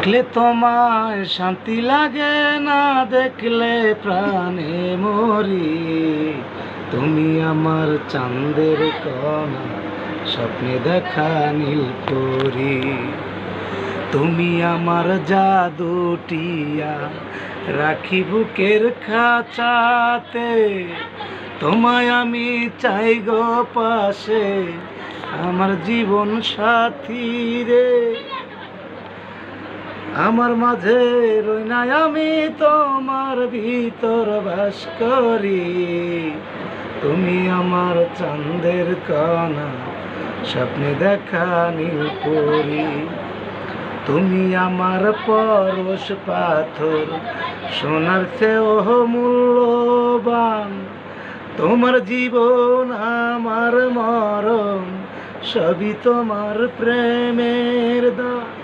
দেখলে তোমায় শান্তি লাগে না, দেখলে প্রাণে মরি। তুমি আমার চাঁদের কণা, স্বপ্নে দেখা নীল পরি। তুমি আমার জাদুটিয়া, রাখি বুকের খাঁচাতে। তোমায় আমি চাই গো পাশে, আমার জীবন সাথী রে। আমার মাঝে রই নাই আমি, তোমার ভিতর বাস করি। তুমি আমার চাঁদের কণা, স্বপ্নে দেখা নীল পরি। তুমি আমার পরশ পাথর, সোনার চেয়েও মূল্যবান। তোমার জীবন আমার মরণ, সবই তোমার প্রেমের দান।